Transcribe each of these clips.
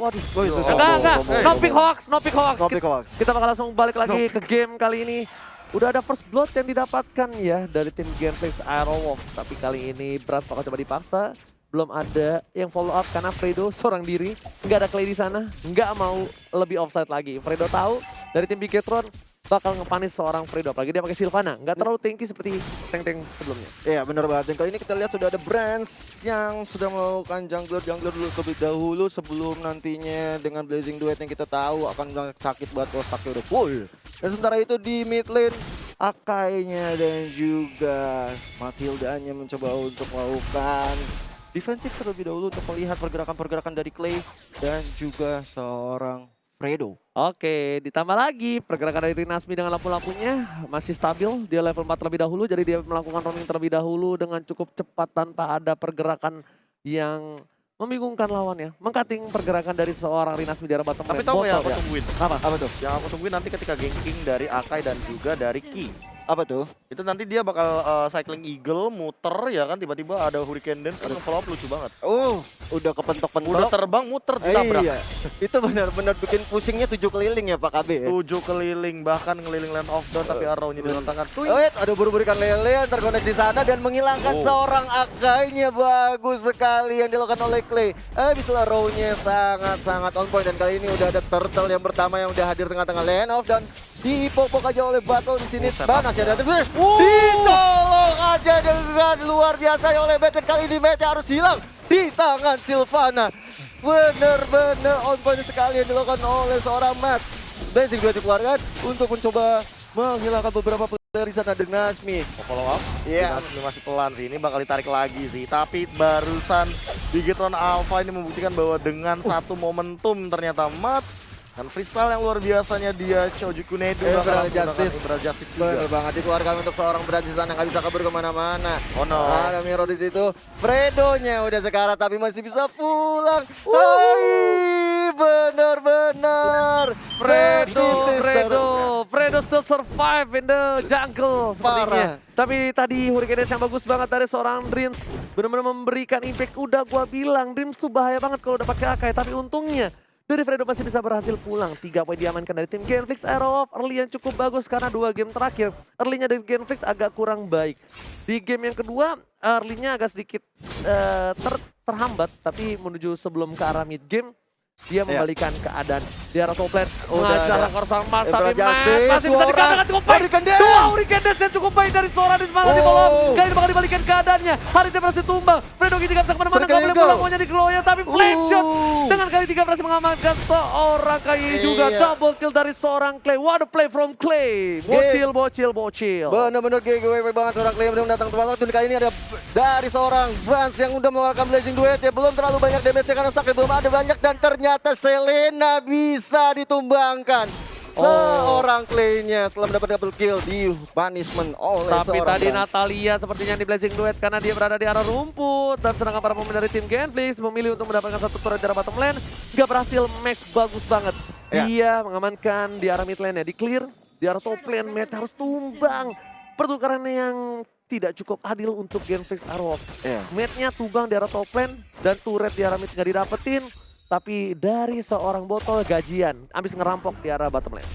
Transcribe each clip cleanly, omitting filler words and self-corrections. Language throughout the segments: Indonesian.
Waduh. Enggak. No pick hoax. No pick hoax. Kita bakal langsung balik lagi ke game kali ini. Udah ada first blood yang didapatkan ya dari tim Genflix Aerowolf. Tapi kali ini Brad bakal coba dipaksa. Belum ada yang follow up karena Fredo seorang diri. Nggak ada Clay di sana. Nggak mau lebih offside lagi. Fredo tahu dari tim Bigetron bakal ngepanis seorang Fredo. Apalagi dia pakai Sylvana. Nggak terlalu tanky seperti tank-tank sebelumnya. Iya benar banget. Dan kali ini kita lihat sudah ada Brands yang sudah melakukan jungler dulu terlebih dahulu sebelum nantinya dengan Blazing Duet yang kita tahu akan sakit banget kalau stacknya udah full. Dan sementara itu di mid lane Akainya dan juga Matildanya mencoba untuk melakukan defensif terlebih dahulu untuk melihat pergerakan-pergerakan dari Clay dan juga seorang Fredo. Oke, ditambah lagi pergerakan dari Nasmi dengan lampu-lampunya masih stabil. Dia level 4 terlebih dahulu, jadi dia melakukan roaming terlebih dahulu dengan cukup cepat tanpa ada pergerakan yang membingungkan lawannya. Mengkating pergerakan dari seorang Rinasmi di arah bottom Tapi lane. tahu yang Botol, aku ya. tungguin? Apa tuh? Yang aku tungguin nanti ketika ganking dari Akai dan juga dari Ki. Apa tuh? Itu nanti dia bakal cycling eagle, muter ya kan, tiba-tiba ada hurricane dance, kan follow up lucu banget. Udah kepentok-pentok. Udah terbang, muter, ditabrak. Iya. Itu benar-benar bikin pusingnya 7 keliling ya Pak KB ya. 7 keliling, bahkan ngeliling land off down tapi arrow-nya dilontarkan. Ada buru-burikan lele yang terkonek di sana dan menghilangkan seorang Akainya. Bagus sekali yang dilakukan oleh Clay. Bisa arrow-nya sangat-sangat on point dan kali ini udah ada turtle yang pertama yang udah hadir tengah-tengah land off dan dipopok aja oleh Battle di sini. Masih ada ditolong aja dengan luar biasa oleh Battle. Kali ini match harus hilang di tangan Sylvana. Bener-bener on point sekali yang dilakukan oleh seorang Matt. Blazing Duet dikeluarkan untuk mencoba menghilangkan beberapa player di sana dengan Nasmi. Follow up, Iya. Nasmi masih pelan sih, ini bakal ditarik lagi sih. Tapi barusan Bigetron Alpha ini membuktikan bahwa dengan satu momentum ternyata Matt dan freestyle yang luar biasanya dia Chojuku Nedu Emerald Justice. Emerald Justice juga. Bener banget dikeluarkan untuk seorang berat di sana, nggak bisa kabur kemana-mana. Oh no. Ada Miro di situ. Fredonya udah sekarat tapi masih bisa pulang. Hai, bener-bener. Fredo still survive in the jungle sepertinya. Tapi tadi Hurricane Dance yang bagus banget dari seorang Dreams. Benar-benar memberikan impact. Udah gua bilang Dreams tuh bahaya banget kalau udah pakai Akai. Tapi untungnya dari Fredo masih bisa berhasil pulang. 3 poin diamankan dari tim Genflix Aerowolf. Early yang cukup bagus karena 2 game terakhir early-nya dari Genflix agak kurang baik. Di game yang kedua early-nya agak sedikit terhambat. Tapi menuju sebelum ke arah mid game dia membalikan keadaan di arah top lane. Mengajar Korsang Mars tapi masih bisa dikatakan cukup baik. 2 Hurricane Dance yang cukup baik dari seorang di malah di bawah. Kali ini bakal dibalikan keadaannya. Hari dia berhasil tumbang. Fredo Gigi gak bisa kemana-mana, gak boleh pulang maunya di Glow-nya. Tapi flash shot dengan kali 3 berhasil mengamankan seorang Kai juga. Double kill dari seorang Clay. What a play from Clay. Bocil. Bener-bener GGWP banget orang Clay yang datang tepat waktu. Kali ini ada dari seorang Vans yang udah mengeluarkan Blazing Duet ya. Belum terlalu banyak damage karena stacknya belum ada banyak dan ternyata Selena bisa ditumbangkan. Seorang Clay-nya setelah mendapat double kill di punishment oleh tapi seorang tadi Vans. Natalia sepertinya di Blazing Duet karena dia berada di arah rumput. Dan sedangkan para pemain dari tim Genflix memilih untuk mendapatkan satu turret di arah bottom lane. Gak berhasil, max bagus banget. Dia mengamankan di arah mid lane ya, di clear. Di arah top lane, Matt harus tumbang. Pertukaran yang tidak cukup adil untuk Genflix Aerowolf. Matt-nya tumbang di arah top lane dan turret di arah mid gak didapetin. Tapi dari seorang botol gajian, habis ngerampok di arah bottom lane.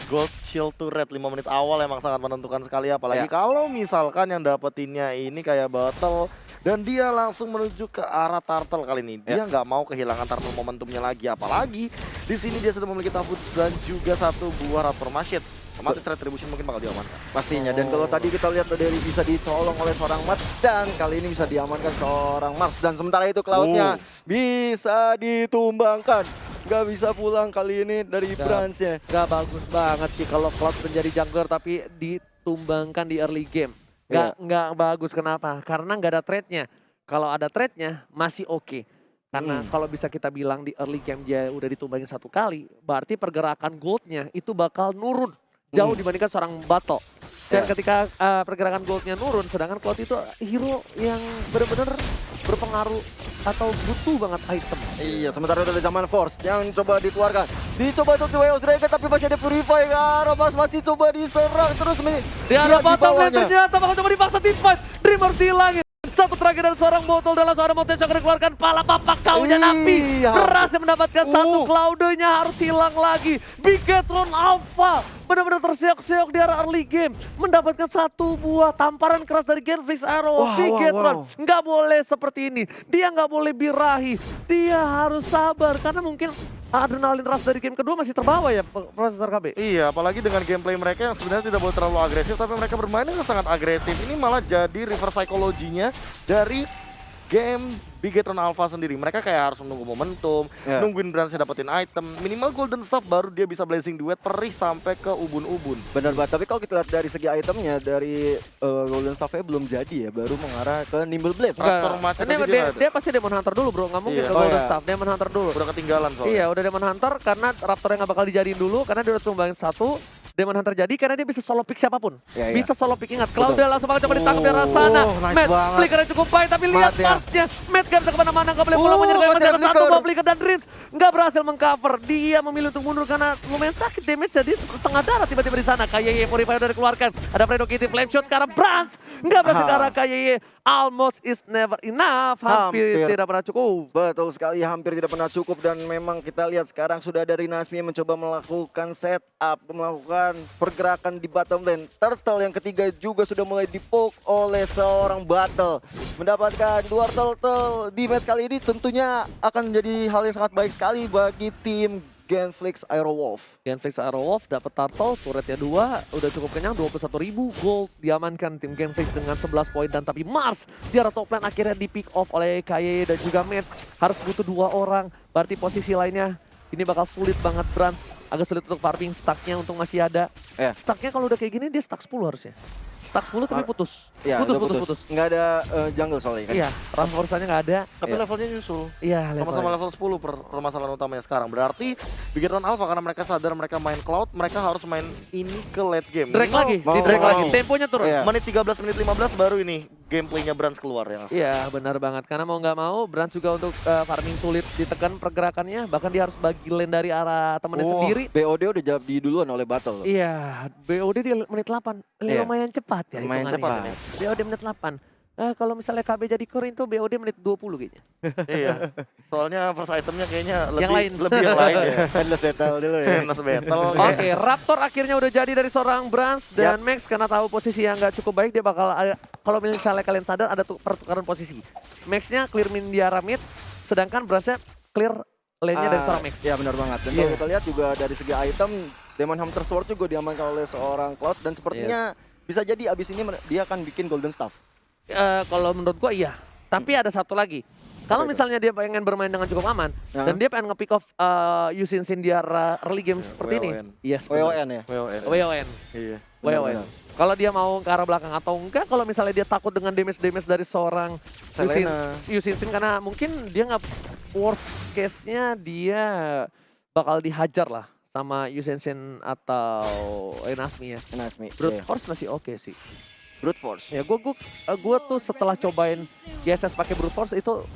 Gold Shield Turret 5 menit awal emang sangat menentukan sekali. Apalagi kalau misalkan yang dapetinnya ini kayak Battle. Dan dia langsung menuju ke arah Turtle kali ini. Dia nggak mau kehilangan Turtle momentumnya lagi. Apalagi di sini dia sudah memiliki Tafut dan juga satu buah Raptor Machete. Otomatis Retribution mungkin bakal diamankan. Pastinya, dan kalau tadi kita lihat dari bisa ditolong oleh seorang Matt dan kali ini bisa diamankan seorang Mars. Dan sementara itu Cloud-nya bisa ditumbangkan. Gak bisa pulang kali ini dari Brands-nya. Gak bagus banget sih kalau Cloud menjadi jungler tapi ditumbangkan di early game. Gak bagus, kenapa? Karena gak ada trade-nya. Kalau ada trade-nya masih oke. Karena kalau bisa kita bilang di early game dia udah ditumbangin 1 kali, berarti pergerakan gold-nya itu bakal nurun jauh dibandingkan seorang Battle. Dan ketika pergerakan goldnya nurun, sedangkan Cloud itu hero yang benar-benar berpengaruh atau butuh banget item. Iya, sementara itu ada zaman Force yang coba dikeluarkan. Dicoba untuk Duel Dragon tapi masih ada Purify. Romars masih coba diserang terus. Di arah bottom lane ternyata bakal coba dipaksa teamfight. Dream harus dihilangin. Satu terakhir dari seorang botol dalam seorang mountain shock dikeluarkan. Pala papak kaunya Napi. Iya. Berhasil mendapatkan satu. Cloudnya harus hilang lagi. Bigetron Alpha benar-benar terseok-seok di arah early game. Mendapatkan satu buah tamparan keras dari Genflix Arrow. Bigetron nggak boleh seperti ini. Dia nggak boleh birahi. Dia harus sabar karena mungkin adrenalin rush dari game kedua masih terbawa ya, Profesor KB. Iya, apalagi dengan gameplay mereka yang sebenarnya tidak boleh terlalu agresif, tapi mereka bermain dengan sangat agresif. Ini malah jadi reverse psychology-nya dari game Bigetron Alpha sendiri. Mereka kayak harus menunggu momentum, nungguin Brands dapetin item, minimal golden staff baru dia bisa blazing duet perih sampai ke ubun-ubun. Benar banget, tapi kalau kita lihat dari segi itemnya, dari golden staff-nya belum jadi ya, baru mengarah ke Nimble Blade. Raptor macet Ini aja dia pasti Demon Hunter dulu bro, nggak mungkin Iya. ke Golden Staff, Demon Hunter dulu. Udah ketinggalan soalnya. Iya, udah Demon Hunter karena Raptor yang nggak bakal dijadiin dulu karena dia udah tumbangin satu. Demon Hunter jadi karena dia bisa solo pick siapapun. Ya, ya. Bisa solo pick, ingat. Cloudnya langsung banget coba ditangkap dari arah sana. Nice Matt, banget. flickernya cukup baik tapi lihat Matt, ya. partnya. Matt gak bisa kemana-mana, gak boleh pulang menyerang masih ada satu flicker. ball flicker dan Dreams nggak berhasil mengcover. Dia memilih untuk mundur karena lumayan sakit damage jadi setengah darah tiba-tiba di sana. KYY Purify udah dikeluarkan. Ada Fredo Kitty flame shot ke arah Brands. Nggak berhasil ke arah KYY. Almost is never enough. Hampir tidak pernah cukup. Betul sekali, hampir tidak pernah cukup dan memang kita lihat sekarang sudah dari Nasmi yang mencoba melakukan setup, melakukan pergerakan di bottom lane. Turtle yang ketiga juga sudah mulai dipoke oleh seorang Battle. Mendapatkan 2 turtle di match kali ini tentunya akan menjadi hal yang sangat baik sekali bagi tim Genflix Aerowolf. Genflix Aerowolf dapat turtle, turretnya 2, udah cukup kenyang, 21.000 gold diamankan tim Genflix dengan 11 poin. Dan tapi Mars di arah top lane akhirnya di pick off oleh KYY dan juga Matt. Harus butuh 2 orang, berarti posisi lainnya ini bakal sulit banget. Brands agak sulit untuk farming, stacknya untung masih ada. Stacknya kalau udah kayak gini dia stack 10 harusnya. Stack 10 tapi putus. Ya, putus. Nggak ada jungle soalnya kan? Iya, reinforce-nya nggak ada. Tapi levelnya nyusul. Iya, Sama-sama level 10 permasalahan utamanya sekarang. Berarti Bigetron Alpha karena mereka sadar mereka main Cloud, mereka harus main ini ke late game. Drag lagi, di drag lagi. Temponya turun. Menit 13, menit 15 baru ini gameplaynya Brands keluar ya. Iya, benar banget. Karena mau nggak mau, Brands juga untuk farming sulit ditekan pergerakannya. Bahkan dia harus bagi lane dari arah temannya sendiri. BOD udah jadi duluan oleh Battle. Iya, BOD di menit 8. Lumayan cepat ya. Lumayan cepat. BOD menit 8. Kalau misalnya KB jadi core itu BOD menit 20 kayaknya. Iya. Soalnya first itemnya kayaknya Yang lain. lebih yang lain ya. Endless battle dulu ya. Endless battle. Oke, Raptor akhirnya udah jadi dari seorang Brands dan Max karena tahu posisi yang nggak cukup baik dia bakal kalau misalnya kalian sadar ada pertukaran posisi. Maxnya clear min di arah mid, sedangkan Brandsnya clear lane-nya dari seorang Max. Iya benar banget. Dan kalau kita lihat juga dari segi item, Demon Hunter Sword juga diamankan oleh seorang Cloud dan sepertinya bisa jadi abis ini dia akan bikin Golden Staff. Kalau menurut gua iya, tapi ada satu lagi. Kalau misalnya dia pengen bermain dengan cukup aman dan dia pengen nge-pick off Yusin Sin di arah early game seperti ini. Yes, WON ya? WON. Iya. WON. Kalau dia mau ke arah belakang atau enggak, kalau misalnya dia takut dengan damage dari seorang Yusin Sin karena mungkin dia nggak worst case-nya dia bakal dihajar lah sama Yusin Sin atau Nasmi ya. Nasmi. Brute Force masih oke sih. Brute Force. Ya gua tuh setelah cobain YSS pakai Brute Force itu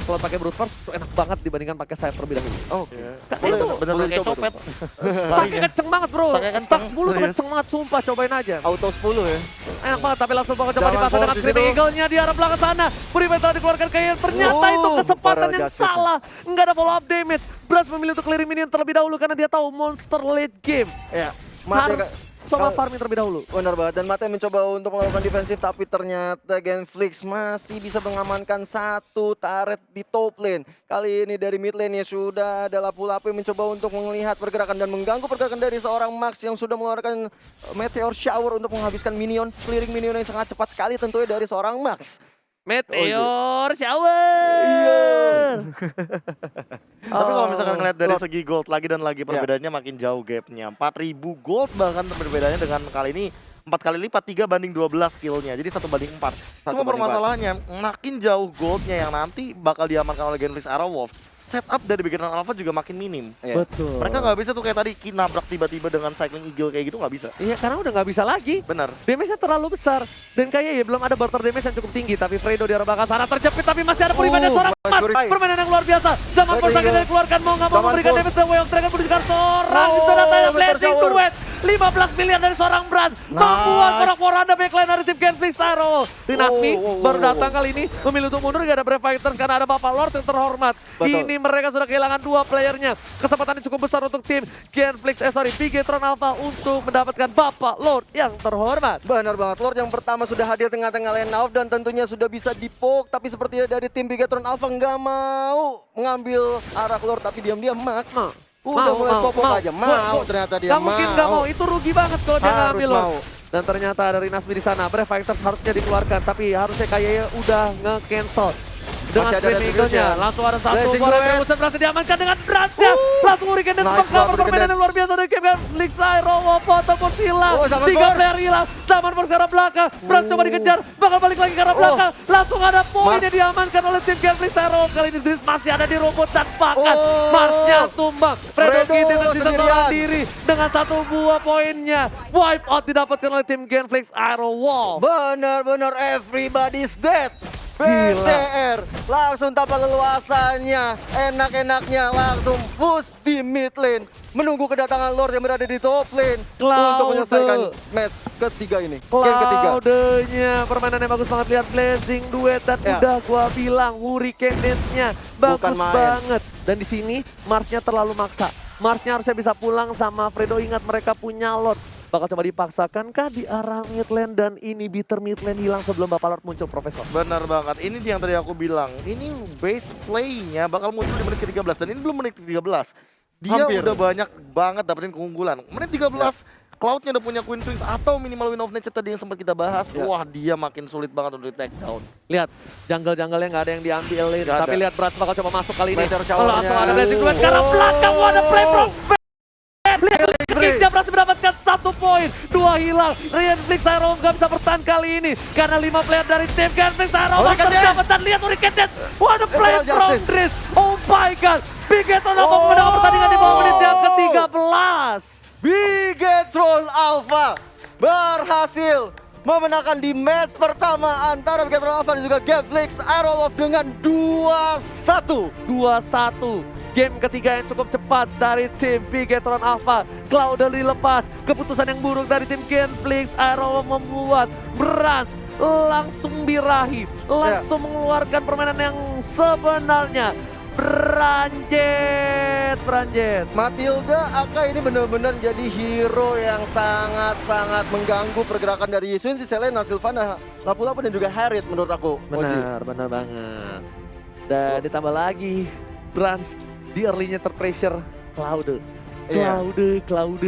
kalau pakai Brute Force tuh enak banget dibandingkan pakai sayap terlebih dahulu. Oke. Itu Bener-bener kayak copet. stacknya kenceng banget bro. Stack 10 tuh kenceng banget sumpah, cobain aja. Auto 10 ya. Enak banget tapi langsung banget coba dipasang dengan Screaming Eagle-nya di arah belakang sana. Purify telah dikeluarkan kayak ternyata itu kesempatan yang salah. Nggak ada follow up damage. Brands memilih untuk clear minion terlebih dahulu karena dia tahu monster late game. Ya. Harus coba farming terlebih dahulu. Benar banget, dan Mate mencoba untuk melakukan defensif tapi ternyata Genflix masih bisa mengamankan satu turret di top lane. Kali ini dari mid lane ya sudah ada lapu-lapu yang mencoba untuk melihat pergerakan dan mengganggu pergerakan dari seorang Max yang sudah mengeluarkan Meteor Shower untuk menghabiskan minion, clearing minion yang sangat cepat sekali tentunya dari seorang Max. Meteor Shower. Tapi kalau misalkan ngeliat dari segi gold lagi dan lagi perbedaannya makin jauh gapnya. 4.000 gold bahkan perbedaannya dengan kali ini 4 kali lipat 3 banding 12 skillnya. Jadi 1 banding 4. Cuma permasalahannya makin jauh goldnya yang nanti bakal diamankan oleh Genflix Aerowolf. Setup dari Bigetron Alpha juga makin minim. Betul. Mereka nggak bisa tuh kayak tadi nabrak tiba-tiba dengan cycling eagle kayak gitu nggak bisa. Iya karena udah nggak bisa lagi. Benar. Damage-nya terlalu besar. Dan kayaknya ya belum ada barter damage yang cukup tinggi. Tapi Fredo di arah belakang sana terjepit tapi masih ada Purify dan seorang Mas. Permainan yang luar biasa. Zaman Force akhirnya dikeluarkan mau nggak mau memberikan damage ke Way of Dragon menunjukkan seorang. Itu datanya blessing duet. 15 miliar dari seorang Brand. Membuat porak-poranda backline dari tim Genflix Aero. Rinasmi baru datang kali ini memilih untuk mundur, gak ada Brave Fighters karena ada Bapak Lord yang terhormat. Betul. Ini mereka sudah kehilangan 2 playernya. Kesempatannya cukup besar untuk tim Bigetron Alpha untuk mendapatkan Bapak Lord yang terhormat. Benar banget, Lord yang pertama sudah hadir tengah-tengah lane out dan tentunya sudah bisa dipoke. Tapi sepertinya dari tim Bigetron Alpha nggak mau mengambil arah Lord, tapi diam-diam Max. Udah mulai popok aja, mau ternyata dia Gak mungkin gak mau, itu rugi banget kalau dia Harus ngambil mau. Lord. Dan ternyata ada Rinasmi di sana, Brave Fighters harusnya dikeluarkan, tapi harusnya kayaknya udah nge-cancel. Dengan Masih ada Scream Retribution. Eagle-nya, langsung ada satu Blazing bola Duet. Retribution berhasil diamankan dengan Brand-nya. Langsung Hurricane Dance Nice meng-cover banget permainan Hurricane yang luar biasa dari game Genflix Aero. Foto pun hilang, Oh, Zaman 3 Force. player hilang, Zaman Force ke arah belakang. Brand coba dikejar, bakal balik lagi ke arah belakang. Langsung ada poin Mars. yang diamankan oleh tim Genflix Aero. Kali ini Driz masih ada di robot dan bahkan Oh. Marsnya tumbang. Fredo Fredo Kitty tersisa sendirian. seorang diri dengan 1 buah poinnya. Wipe out didapatkan oleh tim Genflix Aero. Wow. Benar-benar everybody's dead. BTR langsung tanpa leluasannya, enak-enaknya langsung push di mid lane, menunggu kedatangan Lord yang berada di top lane untuk menyelesaikan match ketiga ini. Game ketiga. Cloudenya permainannya bagus banget, lihat Blazing Duet dan Ya. udah gua bilang Hurricane Dance-nya bagus Bukan main. banget. Dan di sini Marsnya terlalu maksa. Marsnya harusnya bisa pulang sama Fredo, ingat mereka punya Lord. Bakal coba dipaksakan di arah mid lane dan ini bitter mid lane hilang sebelum Bapak Lord muncul, Profesor. Benar banget, ini yang tadi aku bilang, ini base play-nya bakal muncul di menit ke-13 dan ini belum menit ke-13. Dia Hampir. udah banyak banget dapetin keunggulan. Menit 13, Cloud-nya udah punya Queen Prince atau minimal Win of Nature tadi yang sempat kita bahas. Ya. Wah, dia makin sulit banget untuk di take down. Lihat, jungle-jungle-nya nggak ada yang diambilin. Nggak Tapi ada. lihat Brad bakal coba masuk kali ini. Meteor shower-nya. Langsung ada Blazing Duet ke arah belakang. Wah, ada play from Dia berhasil mendapatkan 1 poin, 2 hilang. Genflix Aero nggak bisa bertahan kali ini karena 5 player dari tim Genflix Aero Hurricane Dance. terdapat dan lihat Hurricane Dance. Wah, ada play Emerald from Justice. Driz. Oh my god, Bigetron Alpha memenangkan pertandingan di bawah menit yang ke-13. Bigetron Alpha berhasil memenangkan di match pertama antara Bigetron Alpha dan juga Genflix Aero dengan 2-1. 2-1. Game ketiga yang cukup cepat dari tim Bigetron Alpha. Cloud dilepas. Keputusan yang buruk dari tim Genflix Aero membuat Brand langsung birahi. Langsung mengeluarkan permainan yang sebenarnya. Branjet. Matilda Aka ini benar-benar jadi hero yang sangat-sangat mengganggu pergerakan dari Yisuin, si Selena, Sylvana, Lapu-Lapu dan juga Harriet menurut aku. Oji. Benar banget. Dan ditambah lagi Brand di early-nya terpressure Cloud. Iya. Cloud.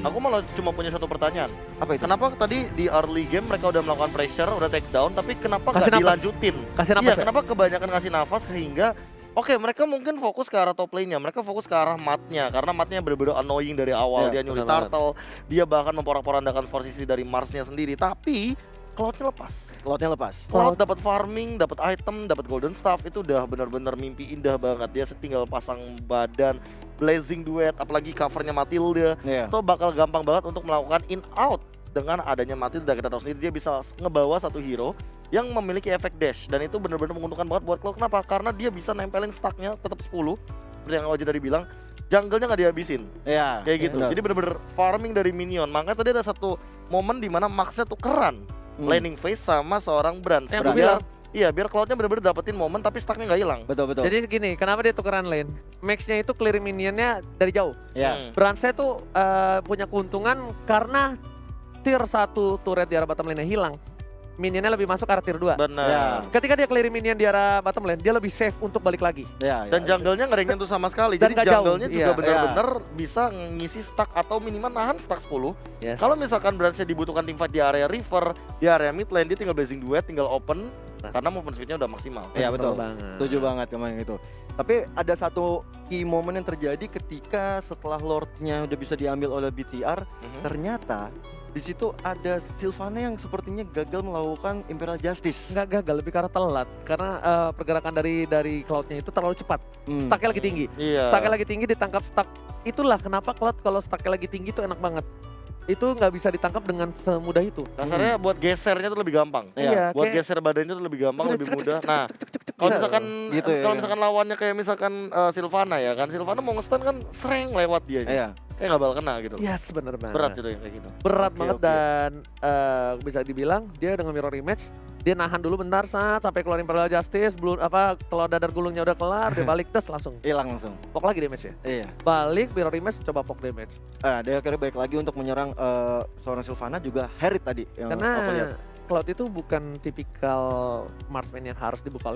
Aku malah cuma punya satu pertanyaan. Apa itu? Kenapa tadi di early game mereka udah melakukan pressure, udah take down, tapi kenapa Kasih nggak nafas. dilanjutin? Kasih nafas Iya, ya? kenapa kebanyakan ngasih nafas sehingga oke, mereka mungkin fokus ke arah top lane-nya, mereka fokus ke arah matnya karena matnya bener-bener annoying dari awal. Iya, Dia nyuri benar banget. turtle, dia bahkan memporak-porandakan posisi dari Marsnya sendiri, tapi Cloud-nya lepas. Cloud-nya lepas. Cloud dapat farming, dapat item, dapat golden staff, itu udah bener-bener mimpi indah banget. Dia tinggal pasang badan, Blazing Duet, apalagi covernya Matilda. Iya. Itu bakal gampang banget untuk melakukan in out. Dengan adanya Matilda, kita tahu sendiri dia bisa ngebawa satu hero yang memiliki efek dash, dan itu benar-benar menguntungkan banget buat Cloud. Kenapa? Karena dia bisa nempelin stacknya tetap 10 seperti yang Oji tadi bilang, jungle-nya nggak dihabisin Iya. kayak gitu. benar. Jadi benar-benar farming dari minion. Makanya tadi ada satu momen di mana Max-nya tukeran laning phase sama seorang Brand. Yang Biar- bilang. Iya, biar Cloud-nya benar-benar dapetin momen tapi stacknya nggak hilang. Betul. Jadi gini, kenapa dia tukeran lane? Max-nya itu clear minionnya dari jauh. Iya. Brand-nya tuh punya keuntungan karena tier 1 turret di arah bottom lane-nya hilang. Minionnya lebih masuk ke arah tier 2. Benar. Ya. Ketika dia clear minion di arah bottom lane, dia lebih safe untuk balik lagi. Iya. Dan jungle-nya nggak ada yang nyentuh sama sekali. Dan Jadi nggak jauh, jungle-nya juga iya. benar-benar bisa ngisi stack atau minimal nahan stack 10. Yes. Kalau misalkan Brand-nya dibutuhkan teamfight di area river, di area mid lane, dia tinggal Blazing Duet, tinggal open Nah. karena movement speed-nya udah maksimal. Iya, betul. banget. Setuju banget kemarin itu. Tapi ada satu key moment yang terjadi ketika setelah Lord-nya udah bisa diambil oleh BTR, ternyata di situ ada Sylvana yang sepertinya gagal melakukan Imperial Justice. Nggak gagal, lebih karena telat. Karena pergerakan dari Cloud-nya itu terlalu cepat. Stack-nya lagi tinggi. Iya. Stack-nya lagi tinggi ditangkap stack. Itulah kenapa Cloud kalau stack-nya lagi tinggi itu enak banget. itu nggak bisa ditangkap dengan semudah itu. Kasarnya buat gesernya tuh lebih gampang. Iya, Buat kayak- geser badannya tuh lebih gampang, lebih mudah. Nah, kalau Bisa, misalkan gitu ya, kalau ya. misalkan lawannya kayak misalkan Sylvana ya kan, Sylvana mau nge-stun kan sering lewat dia. Iya. Kayak nggak bakal kena gitu. Yes, bener banget. Berat gitu yang kayak gitu. Berat Oke, banget oke. dan bisa dibilang dia dengan mirror image dia nahan dulu bentar sampai keluarin Imperial Justice, belum apa kalau dadar gulungnya udah kelar dia balik tes langsung Hilang langsung. pok lagi damage-nya. Iya. Balik mirror image coba pok damage. Dia akhirnya balik lagi untuk menyerang seorang Sylvana juga Harriet tadi yang aku lihat. Karena Cloud itu bukan tipikal marksman yang harus dibuka